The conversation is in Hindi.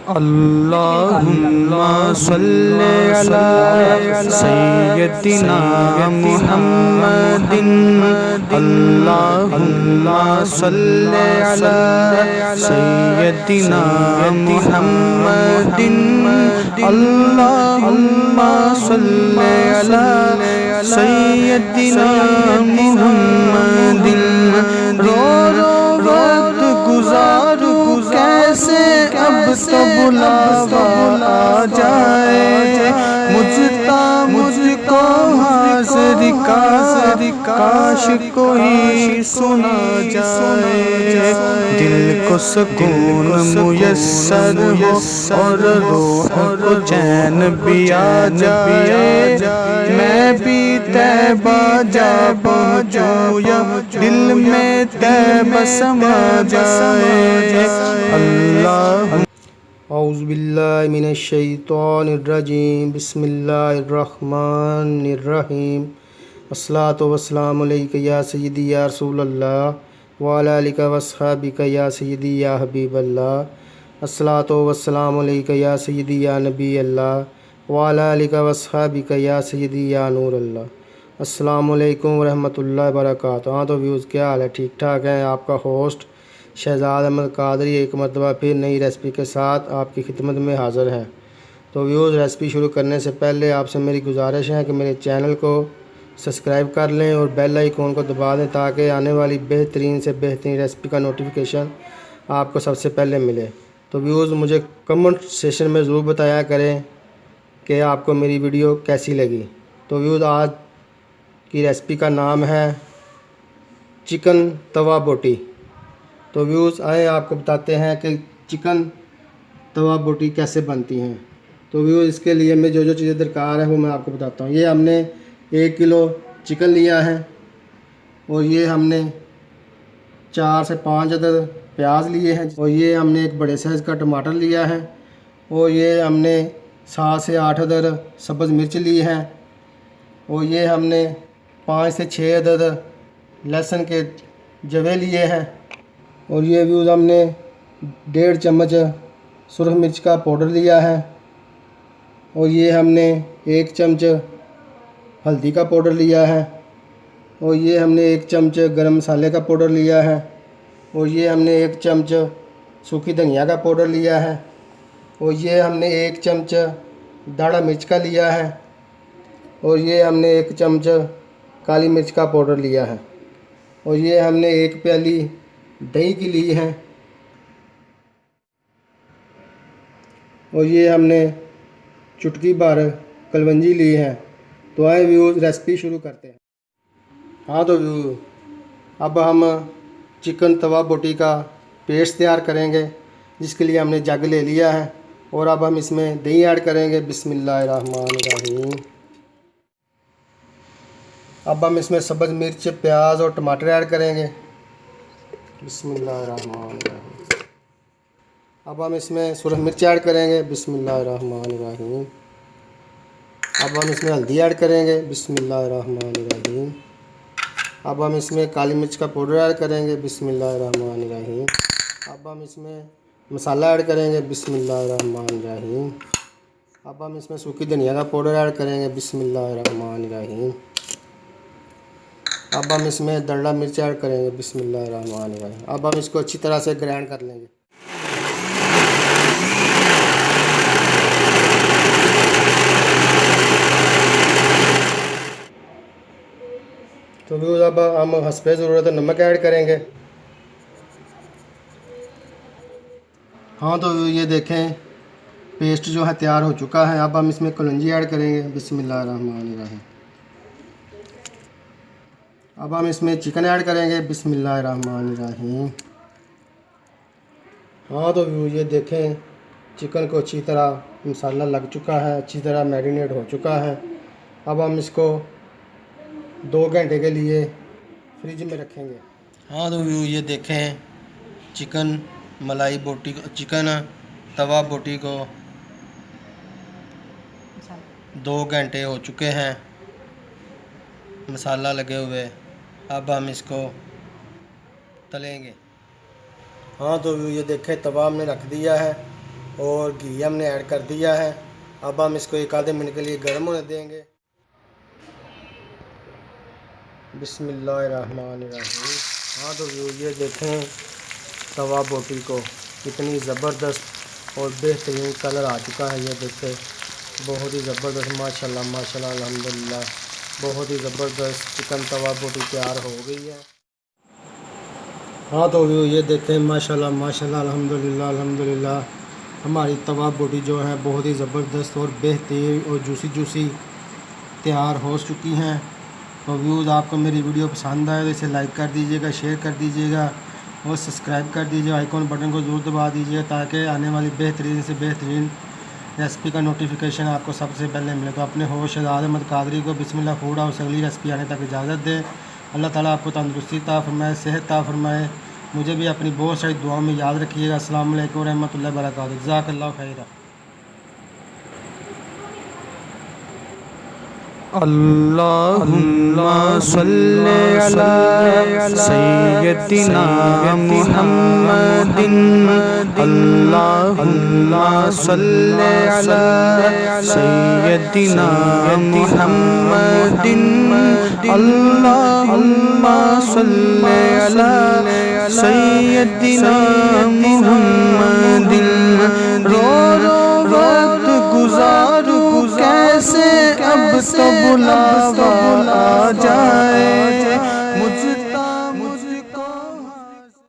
अल्लाहुम्मा सल्ले अला सय्यदिना मुहम्मदिन। अल्लाहुम्मा सल्ले अला सय्यदिना मुहम्मदिन। अल्लाहुम्मा सल्ले अला सय्यदिना मुहम्मदिन। रो रो वक्त गुजारू कैसे अब तो बुलावा आ जाए, मुझको हाज़िर काश कोई सुना जाए। दिल को सुकून मुयस्सर हो और रूह को चैन भी आ जाए। मैं भी तैबा जा पहुँचूं या दिल में तैबा समा जाए। अल्लाह औज़ु बिल्लाहि मिनश शैतानिर रजीम। बिस्मिल्लाहिर्रहमानिर्रहीम। अस्सलातु वस्सलामु अलैका या सय्यदी या रसूलल्लाह व अला आलिका वस्हाबिका या सय्यदी या हबीबल्लाह। अस्सलातु वस्सलामु अलैका या सय्यदी या नबी अल्लाह व अला आलिका वस्हाबिका या सय्यदी या नूर अल्लाह। अस्सलामु अलैकुम वरहमतुल्लाहि वबरकातुहू। हाँ तो व्यूज़, क्या हाल है? ठीक ठाक है। आपका होस्ट शहजाद अहमद कादरी एक मरतबा फिर नई रेसिपी के साथ आपकी खिदमत में हाज़िर है। तो व्यूज़, रेसिपी शुरू करने से पहले आपसे मेरी गुजारिश है कि मेरे चैनल को सब्सक्राइब कर लें और बेल आइकॉन को दबा दें ताकि आने वाली बेहतरीन से बेहतरीन रेसिपी का नोटिफिकेशन आपको सबसे पहले मिले। तो व्यूज़, मुझे कमेंट सेशन में ज़रूर बताया करें कि आपको मेरी वीडियो कैसी लगी। तो व्यूज़, आज की रेसिपी का नाम है चिकन तवा बोटी। तो व्यूज़, आए आपको बताते हैं कि चिकन तवा बोटी कैसे बनती हैं। तो व्यूज़, इसके लिए मैं जो चीज़ें दरकार है वो मैं आपको बताता हूँ। ये हमने 1 किलो चिकन लिया है और ये हमने 4 से 5 अदद प्याज लिए हैं और ये हमने एक बड़े साइज़ का टमाटर लिया है और ये हमने 7 से 8 अदद सब्ज़ मिर्च ली है और ये हमने 5 से 6 अदद लहसुन के जवे लिए हैं और ये व्यूज़ हमने 1.5 चम्मच सुरख मिर्च का पाउडर लिया है और ये हमने 1 चम्मच हल्दी का पाउडर लिया है और ये हमने 1 चम्मच गरम मसाले का पाउडर लिया है और ये हमने 1 चम्मच सूखी धनिया का पाउडर लिया है और ये हमने 1 चम्मच दाढ़ा मिर्च का लिया है और ये हमने 1 चम्मच काली मिर्च का पाउडर लिया है और ये हमने 1 प्याली दही की ली है और ये हमने चुटकी भर कलवंजी ली है। तो आए व्यूज़, रेसिपी शुरू करते हैं। हाँ तो व्यूज़, अब हम चिकन तवा बोटी का पेस्ट तैयार करेंगे जिसके लिए हमने जग ले लिया है और अब हम इसमें दही ऐड करेंगे। बिस्मिल्लाहिर्रहमानिर्रहीम। अब हम इसमें सब्ज़ मिर्च, प्याज और टमाटर ऐड करेंगे। बिस्मिल्लाहिर्रहमानिर्रहीम। अब हम इसमें सुरख मिर्च ऐड करेंगे। बिस्मिल्लाहिर्रहमानिर्रहीम। अब हम इसमें हल्दी ऐड करेंगे। बिस्मिल्लाहिर्रहमानिर्रहीम। अब हम इसमें काली मिर्च का पाउडर ऐड करेंगे। बिस्मिल्लाहिर्रहमानिर्रहीम। अब हम इसमें मसाला ऐड करेंगे। बिस्मिल्लाहिर्रहमानिर्रहीम। अब हम इसमें सूखी धनिया का पाउडर ऐड करेंगे। बिस्मिल्लाहिर्रहमानिर्रहीम। अब हम इसमें दड़ा मिर्च ऐड करेंगे। बिस्मिल्लाहिर्रहमानिर्रहीम। अब हम इसको अच्छी तरह से ग्राइंड कर लेंगे। तो व्यूज़, अब हम हस्बे ज़रूरत नमक ऐड करेंगे। हाँ तो ये देखें, पेस्ट जो है तैयार हो चुका है। अब हम इसमें कलौंजी ऐड करेंगे। बिस्मिल्लाहिर्रहमानिर्रहीम। अब हम इसमें चिकन ऐड करेंगे। बिस्मिल्लाहिर्रहमानिर्रहीम। हाँ तो ये देखें, चिकन को अच्छी तरह मसाला लग चुका है, अच्छी तरह मैरिनेट हो चुका है। अब हम इसको 2 घंटे के लिए फ्रिज में रखेंगे। हाँ तो ये देखें, चिकन मलाई बोटी को, चिकन तवा बोटी को 2 घंटे हो चुके हैं मसाला लगे हुए। अब हम इसको तलेंगे। हाँ तो ये देखें, तवा हमने रख दिया है और घी हमने ऐड कर दिया है। अब हम इसको एक आधे मिनट के लिए गर्म होने देंगे। बिस्मिल्लाहिर्रहमानिर्रहीम। हाँ तो ये देखें तवा बोटी को कितनी ज़बरदस्त और बेहतरीन कलर आ चुका है। ये देखें बहुत ही ज़बरदस्त, माशाल्लाह माशाल्लाह अल्हम्दुलिल्लाह, बहुत ही ज़बरदस्त चिकन तवा बोटी तैयार हो गई है। हाँ तो ये देखें माशाल्लाह माशाल्लाह अल्हम्दुलिल्लाह अल्हम्दुलिल्लाह, हमारी तवा बोटी जो है बहुत ही ज़बरदस्त और बेहतरीन और जूसी जूसी तैयार हो चुकी हैं। तो व्यूज़ आपको मेरी वीडियो पसंद आए तो इसे लाइक कर दीजिएगा, शेयर कर दीजिएगा और सब्सक्राइब कर दीजिएगा। आइकॉन बटन को ज़रूर दबा दीजिए ताकि आने वाली बेहतरीन से बेहतरीन रेसिपी का नोटिफिकेशन आपको सबसे पहले मिले। तो अपने होश अहमद कादरी को बिस्मिल्लाह फूड हाउस अगली रेसिपी आने तक इजाज़त दें। अल्लाह ताला आपको तंदुरुस्ती अता फरमाए, सेहत अता फरमाए। मुझे भी अपनी बहुत सारी दुआओं में याद रखिएगा। अस्सलामु अलैकुम रहमतुल्लाहि व बरकातहू। जज़ाकल्लाहु खैरा। अल्लाहुम्मा सल्ले अला सय्यदिना मुहम्मदिन। अल्लाहुम्मा सल्ले अला सय्यदिना मुहम्मदिन। अल्लाहुम्मा सल्ले अला सय्यदिना मुहम्मदिन। रो रो वक्त गुजारू कैसे, अब तो बुलावा आ जाए।